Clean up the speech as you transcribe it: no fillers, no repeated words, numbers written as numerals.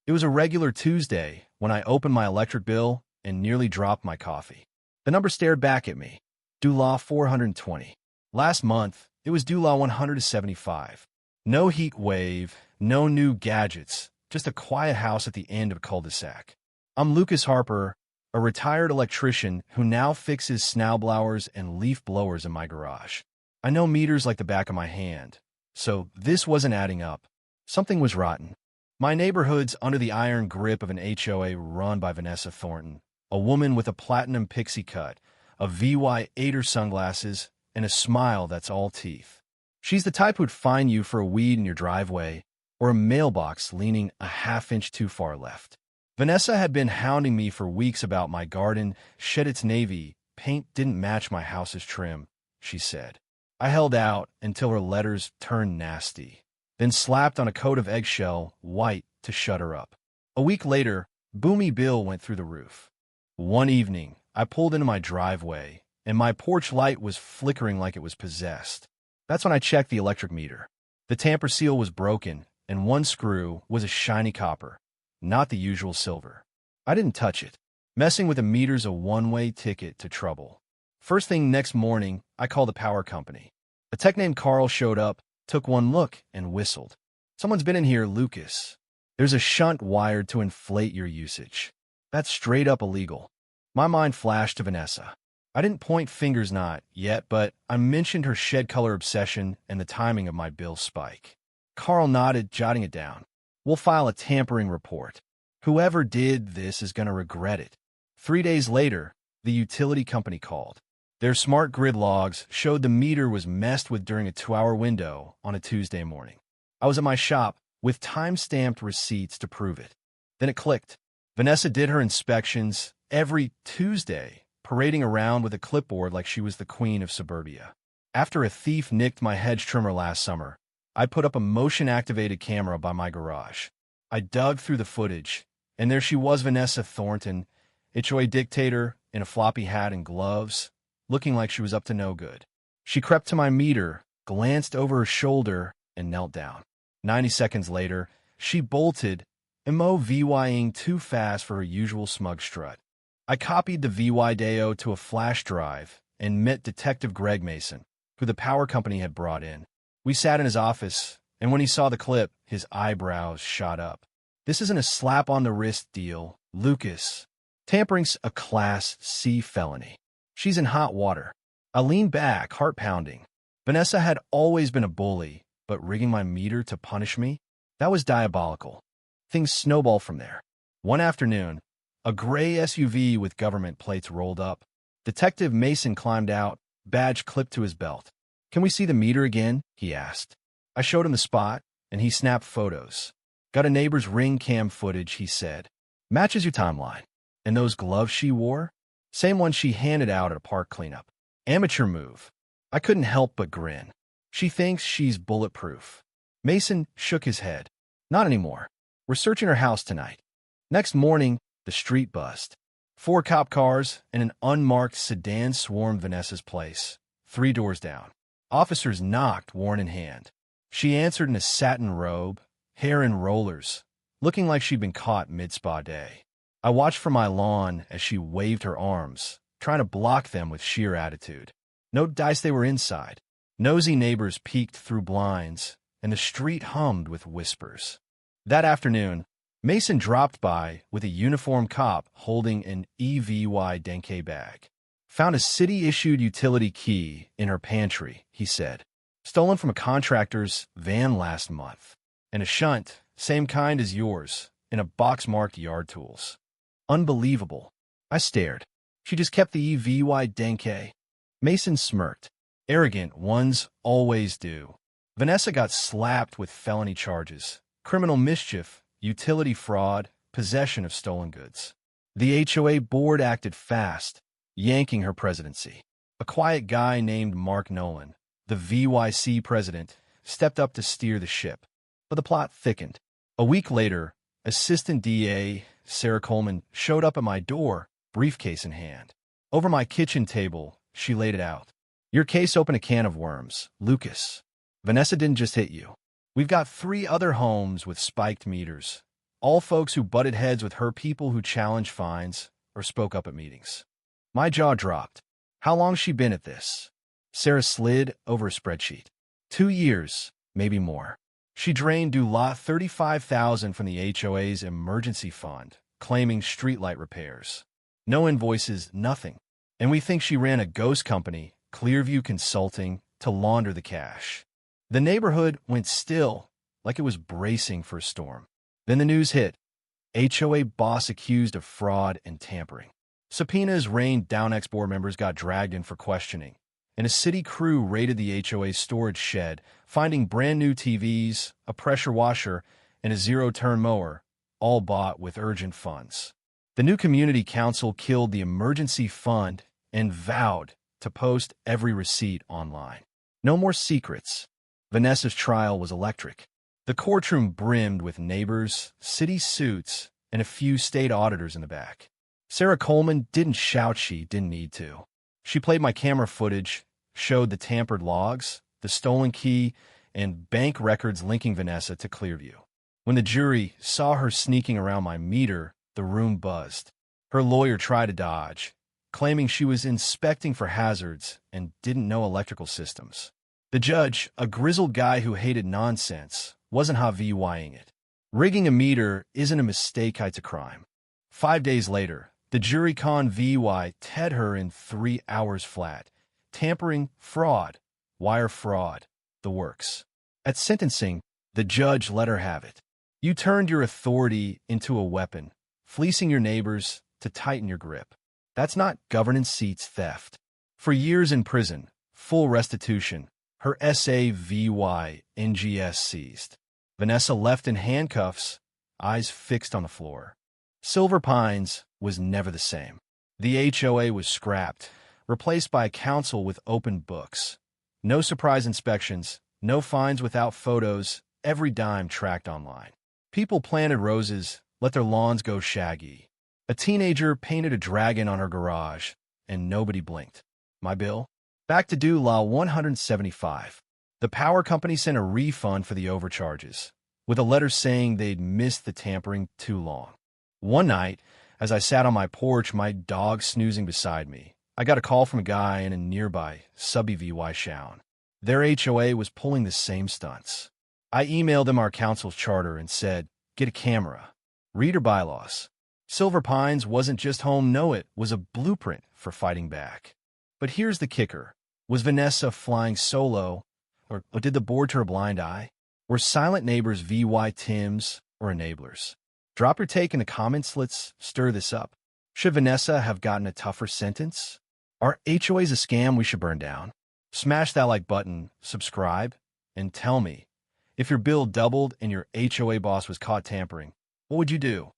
It was a regular Tuesday when I opened my electric bill and nearly dropped my coffee. The number stared back at me. Due law 420. Last month, it was due law 175. No heat wave, no new gadgets, just a quiet house at the end of a cul-de-sac. I'm Lucas Harper, a retired electrician who now fixes snowblowers and leaf blowers in my garage. I know meters like the back of my hand, so this wasn't adding up. Something was rotten. My neighborhood's under the iron grip of an HOA run by Vanessa Thornton, a woman with a platinum pixie cut, a VY8er sunglasses, and a smile that's all teeth. She's the type who'd fine you for a weed in your driveway or a mailbox leaning a half-inch too far left. Vanessa had been hounding me for weeks about my garden shed its navy. Paint didn't match my house's trim, she said. I held out until her letters turned nasty, then slapped on a coat of eggshell white to shut her up. A week later, Boomy Bill went through the roof. One evening, I pulled into my driveway, and my porch light was flickering like it was possessed. That's when I checked the electric meter. The tamper seal was broken, and one screw was a shiny copper, not the usual silver. I didn't touch it. Messing with a meter's a one-way ticket to trouble. First thing next morning, I called the power company. A tech named Carl showed up, took one look, and whistled. Someone's been in here, Lucas. There's a shunt wired to inflate your usage. That's straight up illegal. My mind flashed to Vanessa. I didn't point fingers not yet, but I mentioned her shed color obsession and the timing of my bill spike. Carl nodded, jotting it down. We'll file a tampering report. Whoever did this is going to regret it. 3 days later, the utility company called. Their smart grid logs showed the meter was messed with during a 2-hour window on a Tuesday morning. I was at my shop with time-stamped receipts to prove it. Then it clicked. Vanessa did her inspections every Tuesday, parading around with a clipboard like she was the queen of suburbia. After a thief nicked my hedge trimmer last summer, I put up a motion-activated camera by my garage. I dug through the footage, and there she was, Vanessa Thornton, HOA dictator, in a floppy hat and gloves, looking like she was up to no good. She crept to my meter, glanced over her shoulder, and knelt down. 90 seconds later, she bolted, VYing too fast for her usual smug strut. I copied the VY Deo to a flash drive and met Detective Greg Mason, who the power company had brought in. We sat in his office, and when he saw the clip, his eyebrows shot up. This isn't a slap-on-the-wrist deal, Lucas. Tampering's a Class C felony. She's in hot water. I leaned back, heart pounding. Vanessa had always been a bully, but rigging my meter to punish me? That was diabolical. Things snowballed from there. One afternoon, a gray SUV with government plates rolled up. Detective Mason climbed out, badge clipped to his belt. "Can we see the meter again?" he asked. I showed him the spot, and he snapped photos. "Got a neighbor's ring cam footage," he said. "Matches your timeline." "And those gloves she wore?" "Same ones she handed out at a park cleanup." "Amateur move." I couldn't help but grin. "She thinks she's bulletproof." Mason shook his head. "Not anymore. We're searching her house tonight." Next morning, the street buzzed. 4 cop cars and an unmarked sedan swarmed Vanessa's place, 3 doors down. Officers knocked, warrant in hand. She answered in a satin robe, hair in rollers, looking like she'd been caught mid-spa day. I watched from my lawn as she waved her arms, trying to block them with sheer attitude. No dice they were inside. Nosy neighbors peeked through blinds, and the street hummed with whispers. That afternoon, Mason dropped by with a uniformed cop holding an EVY Denke bag. "Found a city-issued utility key in her pantry," he said. "Stolen from a contractor's van last month. And a shunt, same kind as yours, in a box marked yard tools." Unbelievable. I stared. She just kept the EVY Denke. Mason smirked. "Arrogant ones always do." Vanessa got slapped with felony charges: criminal mischief, utility fraud, possession of stolen goods. The HOA board acted fast, yanking her presidency. A quiet guy named Mark Nolan, the VYC president, stepped up to steer the ship. But the plot thickened. A week later, Assistant DA Sarah Coleman showed up at my door, briefcase in hand. Over my kitchen table, she laid it out. "Your case opened a can of worms, Lucas. Vanessa didn't just hit you. We've got 3 other homes with spiked meters, All folks who butted heads with her, people who challenged fines or spoke up at meetings. My jaw dropped. How long's she been at this? Sarah slid over a spreadsheet. 2 years, maybe more. She drained Dula $35,000 from the HOA's emergency fund, claiming streetlight repairs. No invoices, nothing. And we think she ran a ghost company, Clearview Consulting, to launder the cash. The neighborhood went still, like it was bracing for a storm. Then the news hit. HOA boss accused of fraud and tampering. Subpoenas rained down. Ex-board members got dragged in for questioning, and a city crew raided the HOA's storage shed, finding brand new TVs, a pressure washer, and a zero-turn mower, all bought with urgent funds. The new community council killed the emergency fund and vowed to post every receipt online. No more secrets. Vanessa's trial was electric. The courtroom brimmed with neighbors, city suits, and a few state auditors in the back. Sarah Coleman didn't shout. She didn't need to. She played my camera footage, showed the tampered logs, the stolen key, and bank records linking Vanessa to Clearview. When the jury saw her sneaking around my meter, the room buzzed. Her lawyer tried to dodge, claiming she was inspecting for hazards and didn't know electrical systems. The judge, a grizzled guy who hated nonsense, wasn't HOA-ing it. Rigging a meter isn't a mistake, it's a crime. 5 days later, the jury convicted her in 3 hours flat. Tampering, fraud, wire fraud, the works. At sentencing, the judge let her have it. You turned your authority into a weapon, fleecing your neighbors to tighten your grip. That's not governance seats theft. For years in prison, full restitution, her SAVY seized. Vanessa left in handcuffs, eyes fixed on the floor. Silver Pines was never the same. The HOA was scrapped, replaced by a council with open books. No surprise inspections, no fines without photos, every dime tracked online. People planted roses, let their lawns go shaggy. A teenager painted a dragon on her garage, and nobody blinked. My bill? Back to due law $175. The power company sent a refund for the overcharges, with a letter saying they'd missed the tampering too long. One night, as I sat on my porch, my dog snoozing beside me, I got a call from a guy in a nearby subby VY Shown. Their HOA was pulling the same stunts. I emailed them our council's charter and said, get a camera. Read our bylaws. Silver Pines wasn't just home, no, it was a blueprint for fighting back. But here's the kicker. Was Vanessa flying solo, or did the board turn a blind eye? Were silent neighbors VY Tims or enablers? Drop your take in the comments. Let's stir this up. Should Vanessa have gotten a tougher sentence? Are HOAs a scam we should burn down? Smash that like button, subscribe, and tell me, if your bill doubled and your HOA boss was caught tampering, what would you do?